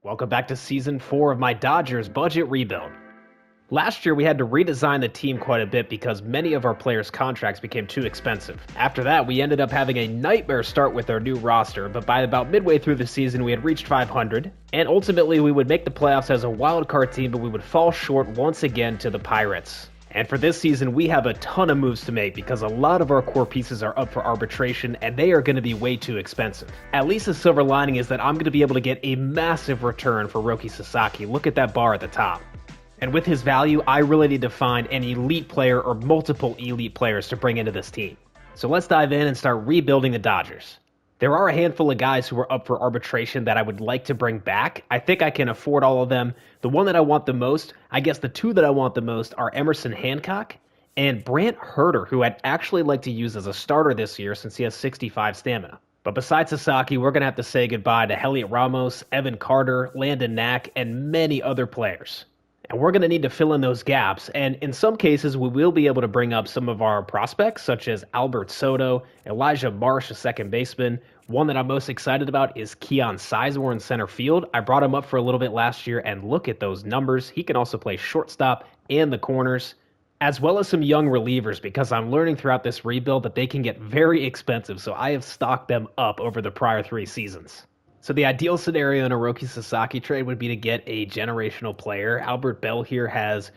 Welcome back to Season 4 of my Dodgers budget rebuild. Last year, we had to redesign the team quite a bit because many of our players' contracts became too expensive. After that, we ended up having a nightmare start with our new roster, but by about midway through the season, we had reached 500, and ultimately we would make the playoffs as a wildcard team, but we would fall short once again to the Pirates. And for this season, we have a ton of moves to make because a lot of our core pieces are up for arbitration and they are going to be way too expensive. At least the silver lining is that I'm going to be able to get a massive return for Roki Sasaki. Look at that bar at the top. And with his value, I really need to find an elite player or multiple elite players to bring into this team. So let's dive in and start rebuilding the Dodgers. There are a handful of guys who are up for arbitration that I would like to bring back. I think I can afford all of them. The one that I want the most, I guess the two that I want the most are Emerson Hancock and Brant Herter, who I'd actually like to use as a starter this year since he has 65 stamina. But besides Sasaki, we're going to have to say goodbye to Heliot Ramos, Evan Carter, Landon Knack, and many other players. And we're going to need to fill in those gaps, and in some cases, we will be able to bring up some of our prospects, such as Albert Soto, Elijah Marsh, a second baseman. One that I'm most excited about is Keon Sizemore in center field. I brought him up for a little bit last year, and look at those numbers. He can also play shortstop and the corners, as well as some young relievers, because I'm learning throughout this rebuild that they can get very expensive, so I have stocked them up over the prior 3 seasons. So the ideal scenario in a Roki Sasaki trade would be to get a generational player. Albert Bell here has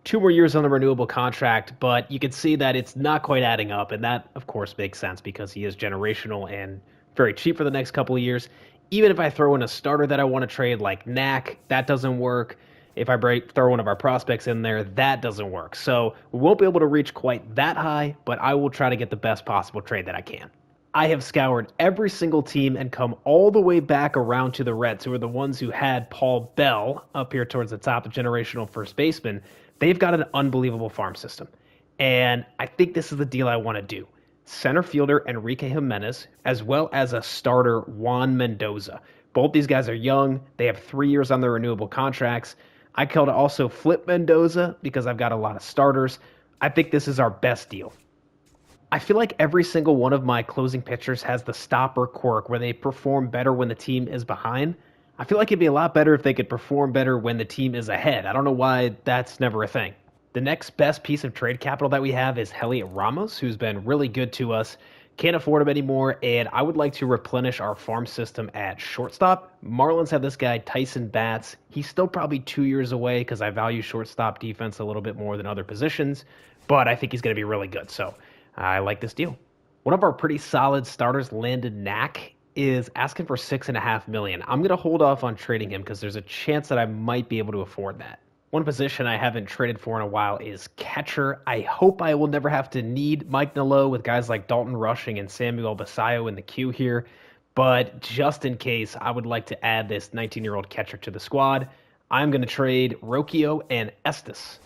2 more years on the renewable contract, but you can see that it's not quite adding up, and that, of course, makes sense because he is generational and very cheap for the next couple of years. Even if I throw in a starter that I want to trade like Knack, that doesn't work. If I throw one of our prospects in there, that doesn't work. So we won't be able to reach quite that high, but I will try to get the best possible trade that I can. I have scoured every single team and come all the way back around to the Reds, who are the ones who had Paul Bell up here towards the top, the generational first baseman. They've got an unbelievable farm system. And I think this is the deal I want to do. Center fielder Enrique Jimenez, as well as a starter Juan Mendoza. Both these guys are young. They have 3 years on their renewable contracts. I could also flip Mendoza because I've got a lot of starters. I think this is our best deal. I feel like every single one of my closing pitchers has the stopper quirk where they perform better when the team is behind. I feel like it'd be a lot better if they could perform better when the team is ahead. I don't know why that's never a thing. The next best piece of trade capital that we have is Heliot Ramos, who's been really good to us. Can't afford him anymore, and I would like to replenish our farm system at shortstop. Marlins have this guy, Tyson Batts. He's still probably 2 years away because I value shortstop defense a little bit more than other positions, but I think he's going to be really good, so I like this deal. One of our pretty solid starters, Landon Knack, is asking for $6.5 million. I'm going to hold off on trading him because there's a chance that I might be able to afford that. One position I haven't traded for in a while is catcher. I hope I will never have to need Mike Nello with guys like Dalton Rushing and Samuel Basayo in the queue here. But just in case, I would like to add this 19-year-old catcher to the squad. I'm going to trade Rocchio and Estes.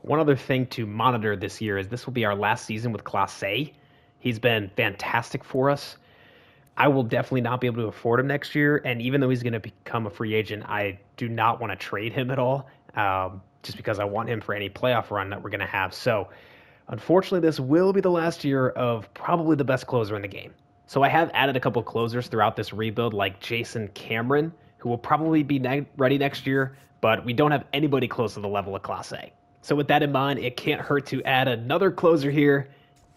One other thing to monitor this year is this will be our last season with Class A. He's been fantastic for us. I will definitely not be able to afford him next year, and even though he's going to become a free agent, I do not want to trade him at all, just because I want him for any playoff run that we're going to have. So, unfortunately, this will be the last year of probably the best closer in the game. So I have added a couple closers throughout this rebuild, like Jason Cameron, who will probably be ready next year, but we don't have anybody close to the level of Class A. So with that in mind, it can't hurt to add another closer here.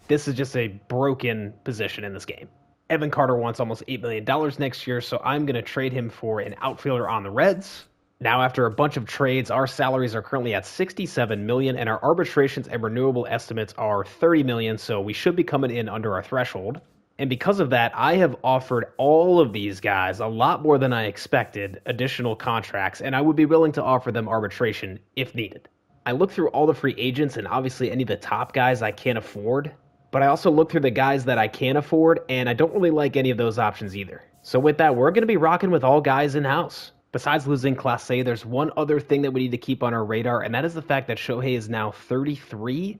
This is just a broken position in this game. Evan Carter wants almost $8 million next year, so I'm going to trade him for an outfielder on the Reds. Now, after a bunch of trades, our salaries are currently at $67 million, and our arbitrations and renewable estimates are $30 million, so we should be coming in under our threshold. And because of that, I have offered all of these guys a lot more than I expected, additional contracts, and I would be willing to offer them arbitration if needed. I look through all the free agents and obviously any of the top guys I can't afford, but I also look through the guys that I can afford, and I don't really like any of those options either. So with that, we're going to be rocking with all guys in-house. Besides losing Class A, there's one other thing that we need to keep on our radar, and that is the fact that Shohei is now 33.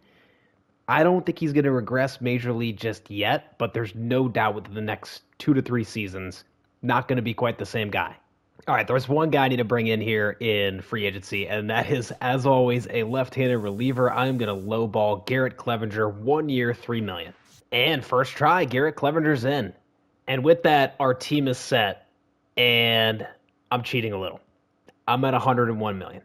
I don't think he's going to regress majorly just yet, but there's no doubt within the next 2 to 3 seasons, not going to be quite the same guy. All right, there's one guy I need to bring in here in free agency, and that is, as always, a left-handed reliever. I'm going to lowball Garrett Clevenger, 1 year, $3 million. And first try, Garrett Clevenger's in. And with that, our team is set. And I'm cheating a little. I'm at 101 million.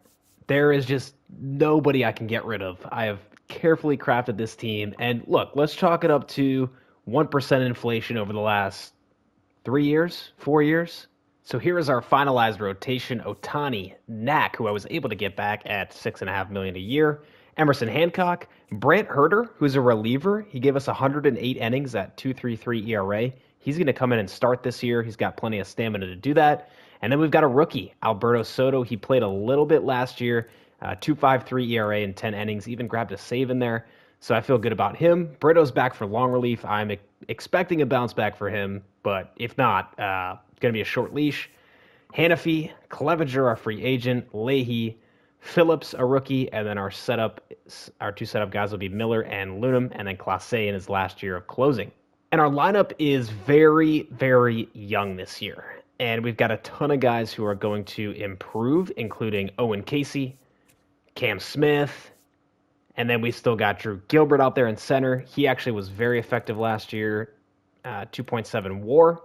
There is just nobody I can get rid of. I have carefully crafted this team. And look, let's chalk it up to 1% inflation over the last 3 years, 4 years. So here is our finalized rotation. Ohtani, Knack, who I was able to get back at $6.5 million a year. Emerson Hancock, Brant Herter, who's a reliever. He gave us 108 innings at 2.33 ERA. He's going to come in and start this year. He's got plenty of stamina to do that. And then we've got a rookie, Alberto Soto. He played a little bit last year, 2.53 ERA in 10 innings, even grabbed a save in there. So I feel good about him. Brito's back for long relief. I'm expecting a bounce back for him, but if not, going to be a short leash. Hannafy, Clevenger, our free agent, Leahy, Phillips, a rookie, and then our two setup guys will be Miller and Lunam, and then Clase in his last year of closing. And our lineup is very, very young this year. And we've got a ton of guys who are going to improve, including Owen Casey, Cam Smith, and then we still got Drew Gilbert out there in center. He actually was very effective last year, 2.7 WAR,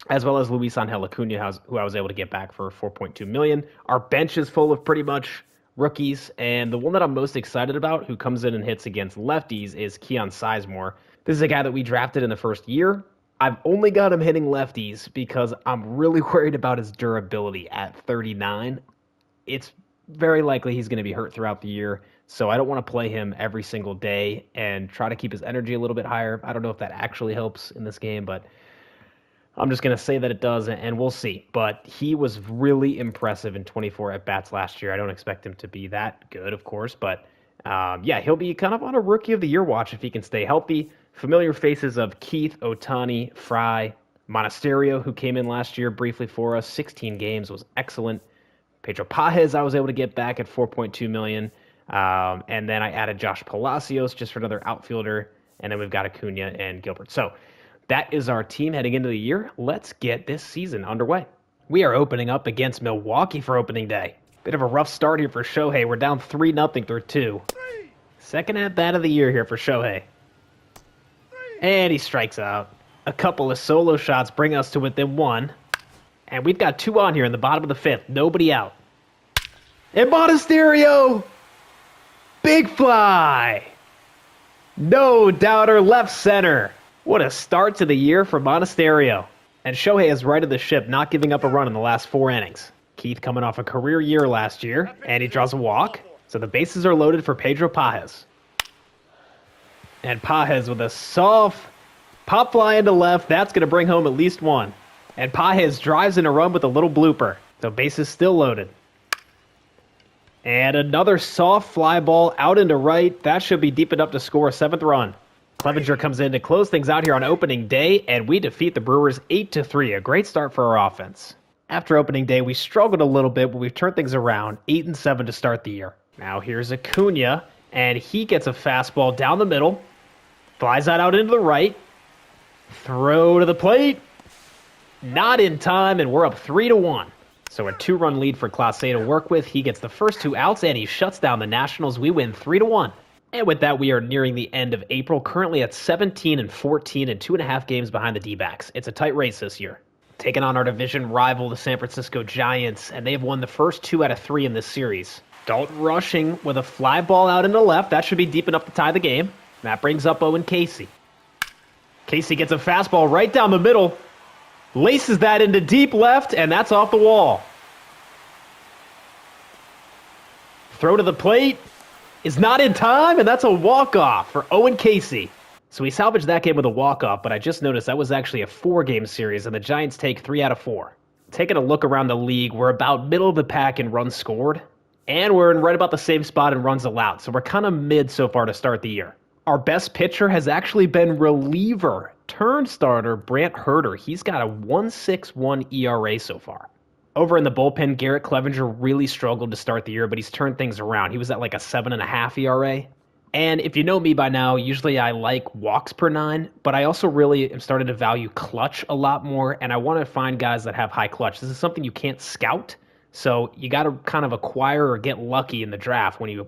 as well as Luis Angel Acuna, who I was able to get back for $4.2 million. Our bench is full of pretty much rookies, and the one that I'm most excited about, who comes in and hits against lefties, is Keon Sizemore. This is a guy that we drafted in the first year. I've only got him hitting lefties because I'm really worried about his durability at 39. It's very likely he's going to be hurt throughout the year, so I don't want to play him every single day and try to keep his energy a little bit higher. I don't know if that actually helps in this game, but I'm just going to say that it does, and we'll see. But he was really impressive in 24 at-bats last year. I don't expect him to be that good, of course, but he'll be kind of on a Rookie of the Year watch if he can stay healthy. Familiar faces of Keith, Ohtani, Fry, Monasterio, who came in last year briefly for us. 16 games, was excellent. Pedro Pajes I was able to get back at $4.2 million. And then I added Josh Palacios just for another outfielder. And then we've got Acuna and Gilbert. So that is our team heading into the year. Let's get this season underway. We are opening up against Milwaukee for opening day. Bit of a rough start here for Shohei. We're down 3-0 through 2. Second at-bat of the year here for Shohei. And he strikes out. A couple of solo shots bring us to within 1. And we've got 2 on here in the bottom of the 5th. Nobody out. And Monasterio! Big fly! No doubter, left center. What a start to the year for Monasterio. And Shohei has righted the ship, not giving up a run in the last 4 innings. Keith coming off a career year last year, and he draws a walk. So the bases are loaded for Pedro Pajes. And Pajes with a soft pop fly into left. That's going to bring home at least 1. And Pajes drives in a run with a little blooper. So bases still loaded. And another soft fly ball out into right. That should be deep enough to score a 7th run. Clevenger comes in to close things out here on opening day, and we defeat the Brewers 8-3. A great start for our offense. After opening day, we struggled a little bit, but we've turned things around. 8-7 to start the year. Now here's Acuna, and he gets a fastball down the middle. Flies that out into the right. Throw to the plate. Not in time, and we're up 3-1. So a 2-run lead for Clase to work with. He gets the first 2 outs, and he shuts down the Nationals. We win 3-1. And with that, we are nearing the end of April, currently at 17-14 and 2.5 games behind the D-backs. It's a tight race this year. Taking on our division rival, the San Francisco Giants, and they have won the first 2 out of 3 in this series. Dalton rushing with a fly ball out into left. That should be deep enough to tie the game. That brings up Owen Casey. Casey gets a fastball right down the middle. Laces that into deep left, and that's off the wall. Throw to the plate is not in time, and that's a walk-off for Owen Casey. So we salvaged that game with a walk-off, but I just noticed that was actually a 4-game series, and the Giants take 3 out of 4. Taking a look around the league, we're about middle of the pack in runs scored, and we're in right about the same spot in runs allowed, so we're kind of mid so far to start the year. Our best pitcher has actually been reliever turned starter Brant Herter. He's got a 1.61 ERA so far. Over in the bullpen, Garrett Clevenger really struggled to start the year, but he's turned things around. He was at like a 7.5 ERA. And if you know me by now, usually I like walks per 9, but I also really am starting to value clutch a lot more, and I want to find guys that have high clutch. This is something you can't scout, so you got to kind of acquire or get lucky in the draft when you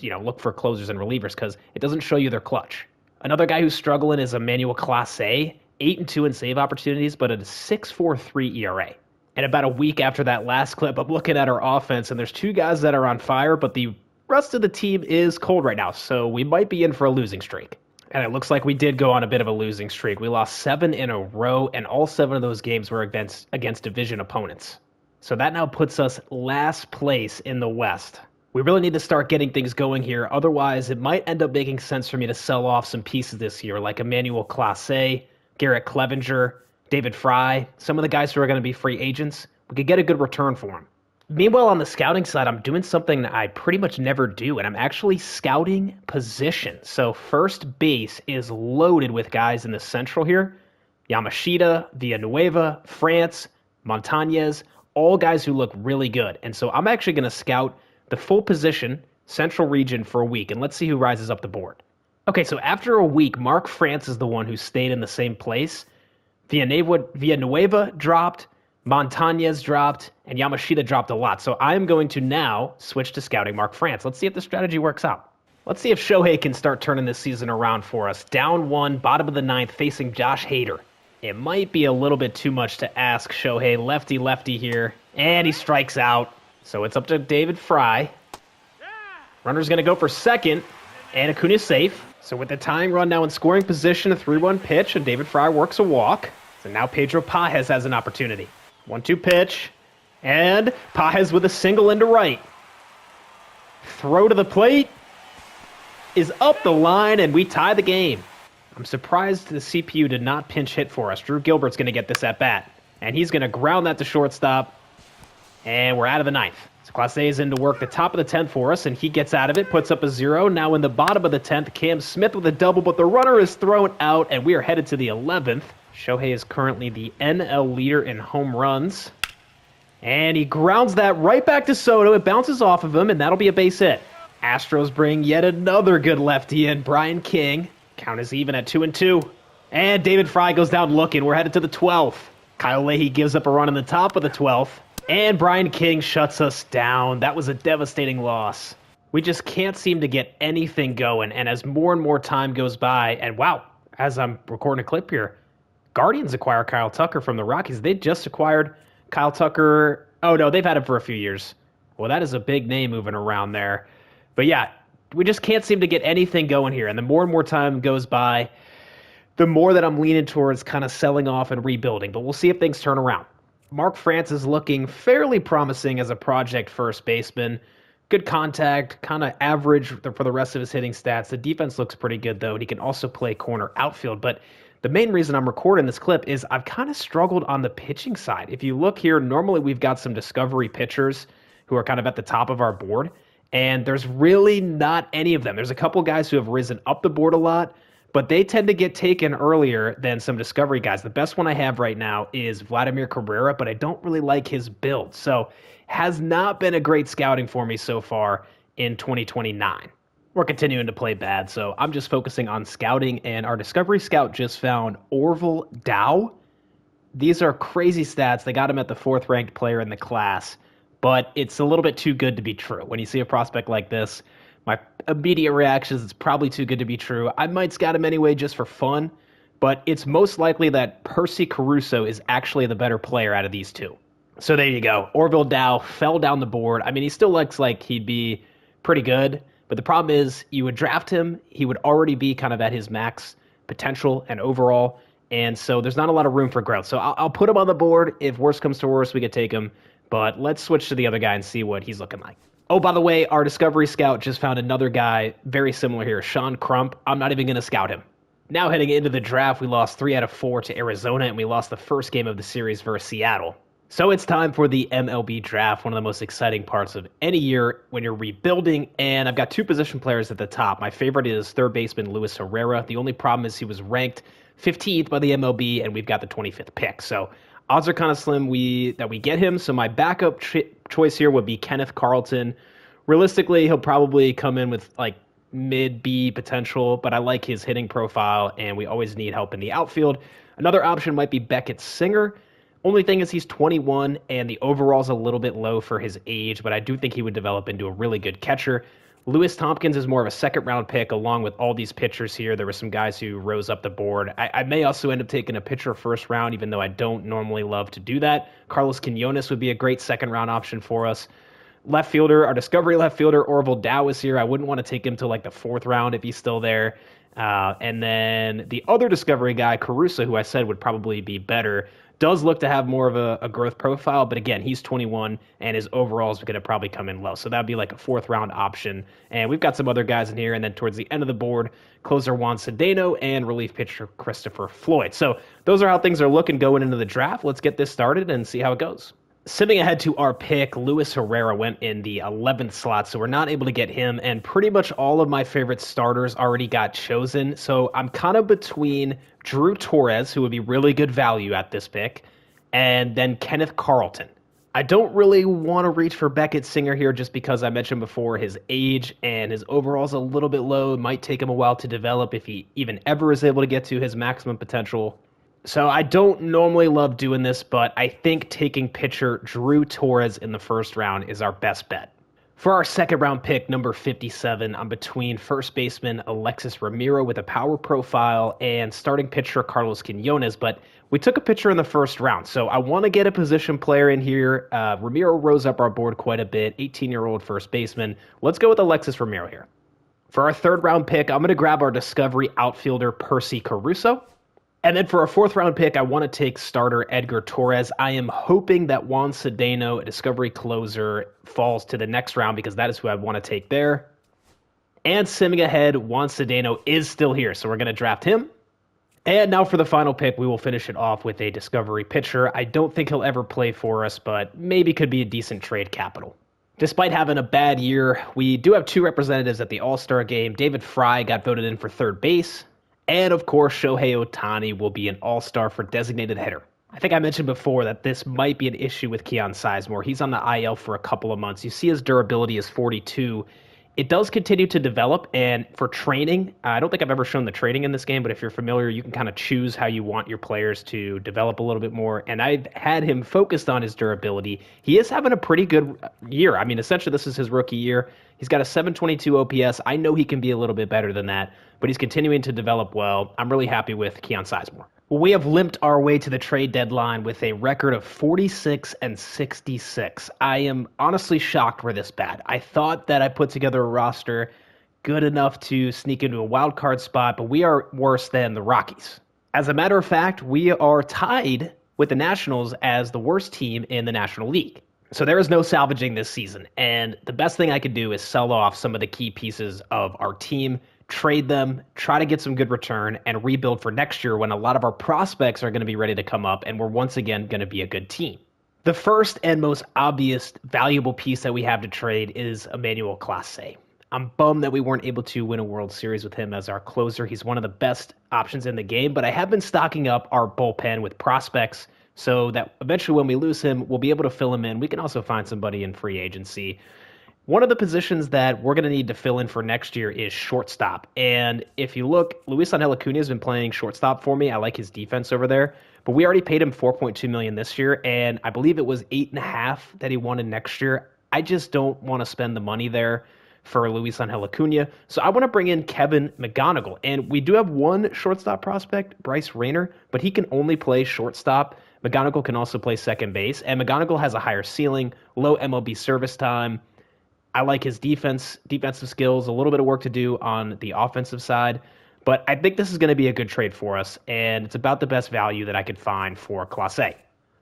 look for closers and relievers, because it doesn't show you their clutch. Another guy who's struggling is Emmanuel Clase, 8-2 in save opportunities, but at a 6.43 ERA. And about a week after that last clip, I'm looking at our offense, and there's two guys that are on fire, but the rest of the team is cold right now, so we might be in for a losing streak. And it looks like we did go on a bit of a losing streak. We lost 7 in a row, and all 7 of those games were against division opponents. So that now puts us last place in the West. We really need to start getting things going here. Otherwise, it might end up making sense for me to sell off some pieces this year, like Emmanuel Clase, Garrett Clevenger, David Fry, some of the guys who are going to be free agents. We could get a good return for them. Meanwhile, on the scouting side, I'm doing something that I pretty much never do, and I'm actually scouting position. So first base is loaded with guys in the Central here. Yamashita, Villanueva, France, Montañez, all guys who look really good. And so I'm actually going to scout the full position, Central region, for a week, and let's see who rises up the board. Okay, so after a week, Mark France is the one who stayed in the same place. Villanueva dropped, Montañez dropped, and Yamashita dropped a lot. So I'm going to now switch to scouting Mark France. Let's see if the strategy works out. Let's see if Shohei can start turning this season around for us. Down 1, bottom of the 9th, facing Josh Hader. It might be a little bit too much to ask Shohei. Lefty here, and he strikes out. So it's up to David Fry. Runner's going to go for second, and Acuna's safe. So with the tying run now in scoring position, a 3-1 pitch, and David Fry works a walk. So now Pedro Pajes has an opportunity. 1-2 pitch, and Pajes with a single into right. Throw to the plate is up the line, and we tie the game. I'm surprised the CPU did not pinch hit for us. Drew Gilbert's going to get this at bat, and he's going to ground that to shortstop, and we're out of the 9th. So Clase is in to work the top of the 10th for us, and he gets out of it, puts up a 0. Now in the bottom of the 10th, Cam Smith with a double, but the runner is thrown out, and we are headed to the 11th. Shohei is currently the NL leader in home runs, and he grounds that right back to Soto. It bounces off of him, and that'll be a base hit. Astros bring yet another good lefty in, Brian King. Count is even at 2-2. And David Fry goes down looking. We're headed to the 12th. Kyle Leahy gives up a run in the top of the 12th. And Brian King shuts us down. That was a devastating loss. We just can't seem to get anything going. And as more and more time goes by, and wow, as I'm recording a clip here, Guardians acquire Kyle Tucker from the Rockies. They just acquired Kyle Tucker. Oh, no, they've had him for a few years. Well, that is a big name moving around there. But yeah, we just can't seem to get anything going here. And the more and more time goes by, the more that I'm leaning towards kind of selling off and rebuilding. But we'll see if things turn around. Mark France is looking fairly promising as a project first baseman. Good contact, kind of average for the rest of his hitting stats. The defense looks pretty good, though, and he can also play corner outfield. But the main reason I'm recording this clip is I've kind of struggled on the pitching side. If you look here, normally we've got some discovery pitchers who are kind of at the top of our board, and there's really not any of them. There's a couple guys who have risen up the board a lot, but they tend to get taken earlier than some discovery guys. The best one I have right now is Vladimir Cabrera, but I don't really like his build. So has not been a great scouting for me so far in 2029. We're continuing to play bad, so I'm just focusing on scouting, and our discovery scout just found Orville Dow. These are crazy stats. They got him at the 4th ranked player in the class, but it's a little bit too good to be true. When you see a prospect like this, my immediate reaction is it's probably too good to be true. I might scout him anyway just for fun, but it's most likely that Percy Caruso is actually the better player out of these two. So there you go. Orville Dow fell down the board. I mean, he still looks like he'd be pretty good, but the problem is you would draft him, he would already be kind of at his max potential and overall, and so there's not a lot of room for growth. So I'll put him on the board. If worse comes to worse, we could take him, but let's switch to the other guy and see what he's looking like. Oh, by the way, our discovery scout just found another guy very similar here, Sean Crump. I'm not even going to scout him. Now heading into the draft, we lost 3 out of 4 to Arizona, and we lost the first game of the series versus Seattle. So it's time for the MLB draft, one of the most exciting parts of any year when you're rebuilding, and I've got 2 position players at the top. My favorite is third baseman Luis Herrera. The only problem is he was ranked 15th by the MLB, and we've got the 25th pick. So odds are kind of slim that we get him. So my backup choice here would be Kenneth Carlton. Realistically, he'll probably come in with like mid-B potential, but I like his hitting profile, and we always need help in the outfield. Another option might be Beckett Singer. Only thing is he's 21, and the overall's a little bit low for his age, but I do think he would develop into a really good catcher. Lewis Tompkins is more of a second-round pick along with all these pitchers here. There were some guys who rose up the board. I may also end up taking a pitcher first round, even though I don't normally love to do that. Carlos Quinones would be a great second-round option for us. Left fielder, our discovery left fielder, Orville Dow is here. I wouldn't want to take him to like the fourth round if he's still there. And then the other discovery guy, Caruso, who I said would probably be better, does look to have more of a growth profile, but again, he's 21, and his overall is going to probably come in low. So that'd be like a fourth-round option. And we've got some other guys in here, and then towards the end of the board, closer Juan Cedeno and relief pitcher Christopher Floyd. So those are how things are looking going into the draft. Let's get this started and see how it goes. Simming ahead to our pick, Luis Herrera went in the 11th slot, so we're not able to get him, and pretty much all of my favorite starters already got chosen, so I'm kind of between Drew Torres, who would be really good value at this pick, and then Kenneth Carlton. I don't really want to reach for Beckett Singer here just because I mentioned before his age and his overall's a little bit low. It might take him a while to develop if he even ever is able to get to his maximum potential. So I don't normally love doing this, but I think taking pitcher Drew Torres in the first round is our best bet. For our second round pick, number 57, I'm between first baseman Alexis Ramiro with a power profile and starting pitcher Carlos Quinones, but we took a pitcher in the first round, so I want to get a position player in here. Ramiro rose up our board quite a bit, 18-year-old first baseman. Let's go with Alexis Ramiro here. For our third round pick, I'm going to grab our discovery outfielder Percy Caruso. And then for a fourth-round pick, I want to take starter Edgar Torres. I am hoping that Juan Cedeno, a discovery closer, falls to the next round because that is who I want to take there. And simming ahead, Juan Cedeno is still here, so we're going to draft him. And now for the final pick, we will finish it off with a discovery pitcher. I don't think he'll ever play for us, but maybe could be a decent trade capital. Despite having a bad year, we do have two representatives at the All-Star game. David Fry got voted in for third base. And, of course, Shohei Ohtani will be an all-star for designated hitter. I think I mentioned before that this might be an issue with Keon Sizemore. He's on the IL for a couple of months. You see his durability is 42. It does continue to develop, and for training, I don't think I've ever shown the training in this game, but if you're familiar, you can kind of choose how you want your players to develop a little bit more, and I've had him focused on his durability. He is having a pretty good year. I mean, essentially, this is his rookie year. He's got a 722 OPS. I know he can be a little bit better than that, but he's continuing to develop well. I'm really happy with Keon Sizemore. Well, we have limped our way to the trade deadline with a record of 46-66. I am honestly shocked we're this bad. I thought that I put together a roster good enough to sneak into a wild card spot, but we are worse than the Rockies. As a matter of fact, we are tied with the Nationals as the worst team in the National League. So there is no salvaging this season, and the best thing I could do is sell off some of the key pieces of our team, trade them, try to get some good return, and rebuild for next year when a lot of our prospects are going to be ready to come up, and we're once again going to be a good team. The first and most obvious valuable piece that we have to trade is Emmanuel Clase. I'm bummed that we weren't able to win a World Series with him as our closer. He's one of the best options in the game, but I have been stocking up our bullpen with prospects so that eventually when we lose him, we'll be able to fill him in. We can also find somebody in free agency. One of the positions that we're going to need to fill in for next year is shortstop. And if you look, Luisangel Acuna has been playing shortstop for me. I like his defense over there. But we already paid him $4.2 million this year, and I believe it was $8.5 million that he wanted next year. I just don't want to spend the money there for Luisangel Acuna. So I want to bring in Kevin McGonigal. And we do have one shortstop prospect, Bryce Rayner, but he can only play shortstop. McGonigal can also play second base, and McGonigal has a higher ceiling, low MLB service time. I like his defensive skills, a little bit of work to do on the offensive side, but I think this is going to be a good trade for us, and it's about the best value that I could find for Clase.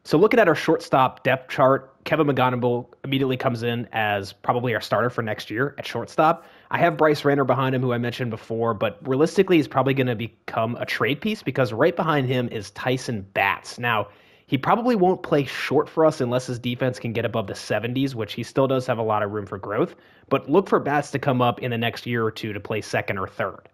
So looking at our shortstop depth chart, Kevin McGonigal immediately comes in as probably our starter for next year at shortstop. I have Bryce Rayner behind him, who I mentioned before, but realistically he's probably going to become a trade piece because right behind him is Tyson Batts. Now, he probably won't play short for us unless his defense can get above the 70s, which he still does have a lot of room for growth. But look for Batts to come up in the next year or two to play second or third.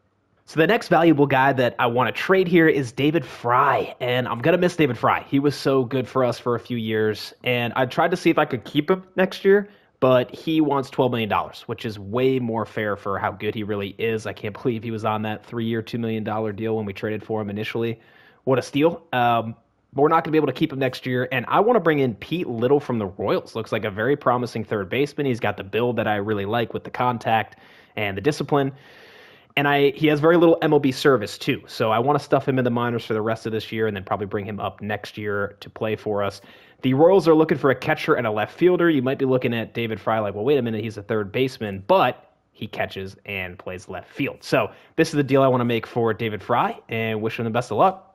So the next valuable guy that I want to trade here is David Fry, and I'm going to miss David Fry. He was so good for us for a few years, and I tried to see if I could keep him next year, but he wants $12 million, which is way more fair for how good he really is. I can't believe he was on that 3-year, $2 million deal when we traded for him initially. What a steal. But we're not going to be able to keep him next year. And I want to bring in Pete Little from the Royals. Looks like a very promising third baseman. He's got the build that I really like with the contact. and the discipline. And he has very little MLB service too. So I want to stuff him in the minors for the rest of this year and then probably bring him up next year to play for us. The Royals are looking for a catcher and a left fielder. You might be looking at David Fry like, well, wait a minute, he's a third baseman, but he catches and plays left field. So this is the deal I want to make for David Fry, and wish him the best of luck.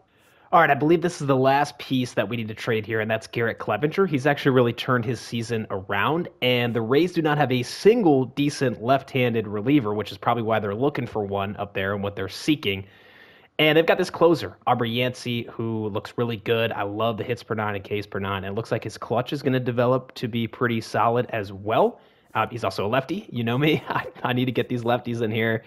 All right, I believe this is the last piece that we need to trade here, and that's Garrett Clevenger. He's actually really turned his season around, and the Rays do not have a single decent left-handed reliever, which is probably why they're looking for one up there and what they're seeking. And they've got this closer, Aubrey Yancey, who looks really good. I love the hits per nine and Ks per nine. And it looks like his clutch is going to develop to be pretty solid as well. He's also a lefty. You know me. I need to get these lefties in here.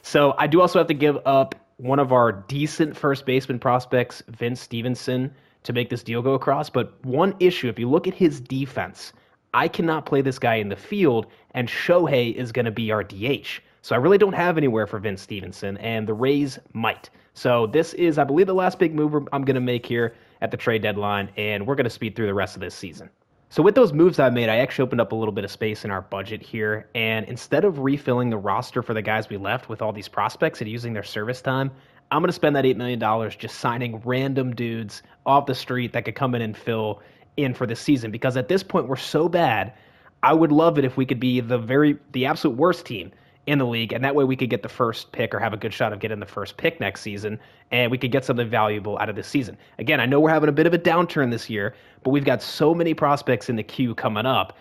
So I do also have to give up one of our decent first baseman prospects, Vince Stevenson, to make this deal go across. But one issue, if you look at his defense, I cannot play this guy in the field, and Shohei is going to be our DH. So I really don't have anywhere for Vince Stevenson, and the Rays might. So this is, I believe, the last big move I'm going to make here at the trade deadline, and we're going to speed through the rest of this season. So with those moves I made, I actually opened up a little bit of space in our budget here, and instead of refilling the roster for the guys we left with all these prospects and using their service time, I'm going to spend that $8 million just signing random dudes off the street that could come in and fill in for this season, because at this point we're so bad, I would love it if we could be the absolute worst team in the league, and that way we could get the first pick or have a good shot of getting the first pick next season, and we could get something valuable out of this season. Again, I know we're having a bit of a downturn this year, but we've got so many prospects in the queue coming up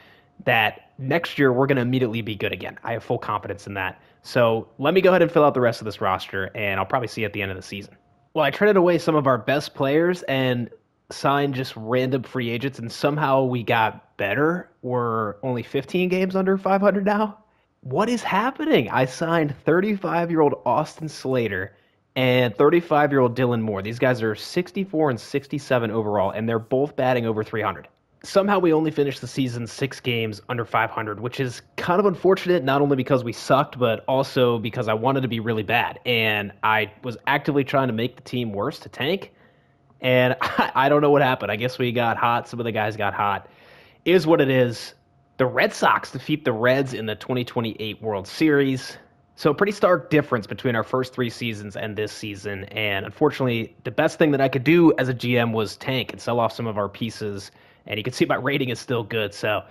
that next year we're going to immediately be good again. I have full confidence in that. So let me go ahead and fill out the rest of this roster, and I'll probably see you at the end of the season. Well, I traded away some of our best players and signed just random free agents, and somehow we got better. We're only 15 games under 500 now. What is happening? I signed 35-year-old Austin Slater and 35-year-old Dylan Moore. These guys are 64 and 67 overall, and they're both batting over 300. Somehow we only finished the season 6 games under 500, which is kind of unfortunate, not only because we sucked, but also because I wanted to be really bad. And I was actively trying to make the team worse to tank, and I don't know what happened. I guess we got hot. Some of the guys got hot. It is what it is. The Red Sox defeat the Reds in the 2028 World Series. So a pretty stark difference between our first 3 seasons and this season. And unfortunately, the best thing that I could do as a GM was tank and sell off some of our pieces. And you can see my rating is still good. So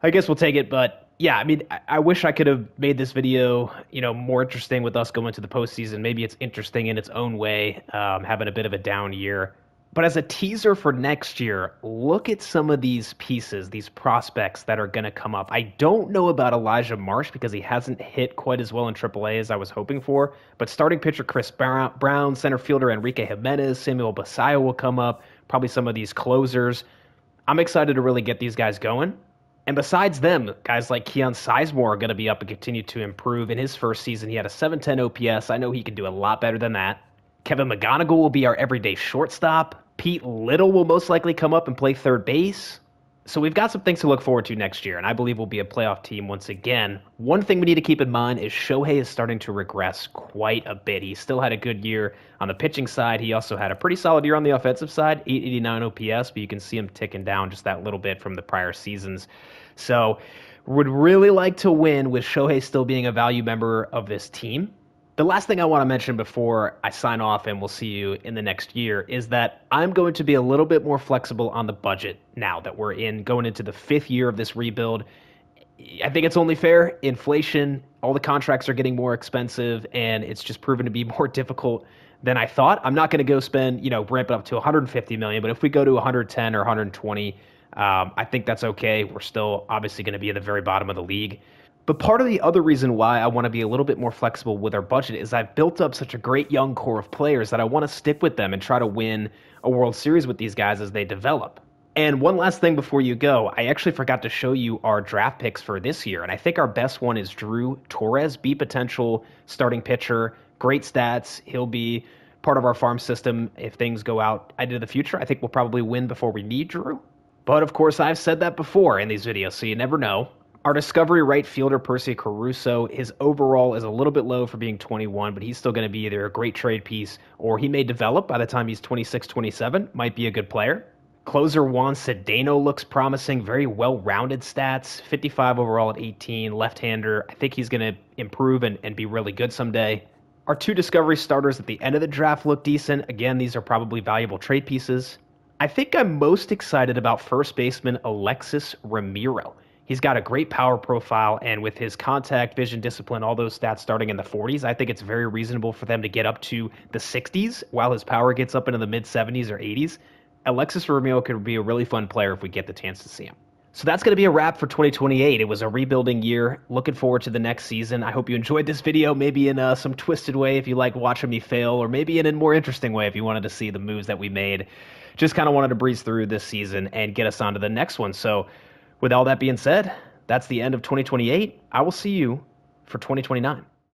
I guess we'll take it. But yeah, I mean, I wish I could have made this video, more interesting with us going to the postseason. Maybe it's interesting in its own way, having a bit of a down year. But as a teaser for next year, look at some of these pieces, these prospects that are going to come up. I don't know about Elijah Marsh because he hasn't hit quite as well in AAA as I was hoping for. But starting pitcher Chris Brown, center fielder Enrique Jimenez, Samuel Basayo will come up, probably some of these closers. I'm excited to really get these guys going. And besides them, guys like Keon Sizemore are going to be up and continue to improve. In his first season, he had a 710 OPS. I know he can do a lot better than that. Kevin McGonigal will be our everyday shortstop. Pete Little will most likely come up and play third base. So we've got some things to look forward to next year, and I believe we'll be a playoff team once again. One thing we need to keep in mind is Shohei is starting to regress quite a bit. He still had a good year on the pitching side. He also had a pretty solid year on the offensive side, 889 OPS, but you can see him ticking down just that little bit from the prior seasons. So would really like to win with Shohei still being a value member of this team. The last thing I want to mention before I sign off and we'll see you in the next year is that I'm going to be a little bit more flexible on the budget now that we're going into the 5th year of this rebuild. I think it's only fair. Inflation, all the contracts are getting more expensive, and it's just proven to be more difficult than I thought. I'm not going to go spend, ramp it up to 150 million, but if we go to 110 or 120, I think that's okay. We're still obviously going to be at the very bottom of the league. But part of the other reason why I want to be a little bit more flexible with our budget is I've built up such a great young core of players that I want to stick with them and try to win a World Series with these guys as they develop. And one last thing before you go, I actually forgot to show you our draft picks for this year. And I think our best one is Drew Torres, B potential starting pitcher, great stats. He'll be part of our farm system if things go out into the future. I think we'll probably win before we need Drew. But of course, I've said that before in these videos, so you never know. Our discovery right fielder, Percy Caruso, his overall is a little bit low for being 21, but he's still going to be either a great trade piece or he may develop by the time he's 26, 27, might be a good player. Closer Juan Cedeno looks promising, very well-rounded stats, 55 overall at 18, left-hander. I think he's going to improve and be really good someday. Our 2 discovery starters at the end of the draft look decent. Again, these are probably valuable trade pieces. I think I'm most excited about first baseman Alexis Ramiro. He's got a great power profile, and with his contact, vision, discipline, all those stats starting in the 40s, I think it's very reasonable for them to get up to the 60s while his power gets up into the mid-70s or 80s. Alexis Ramiro could be a really fun player if we get the chance to see him. So that's going to be a wrap for 2028. It was a rebuilding year. Looking forward to the next season. I hope you enjoyed this video, maybe in some twisted way if you like watching me fail, or maybe in a more interesting way if you wanted to see the moves that we made. Just kind of wanted to breeze through this season and get us on to the next one. So with all that being said, that's the end of 2028. I will see you for 2029.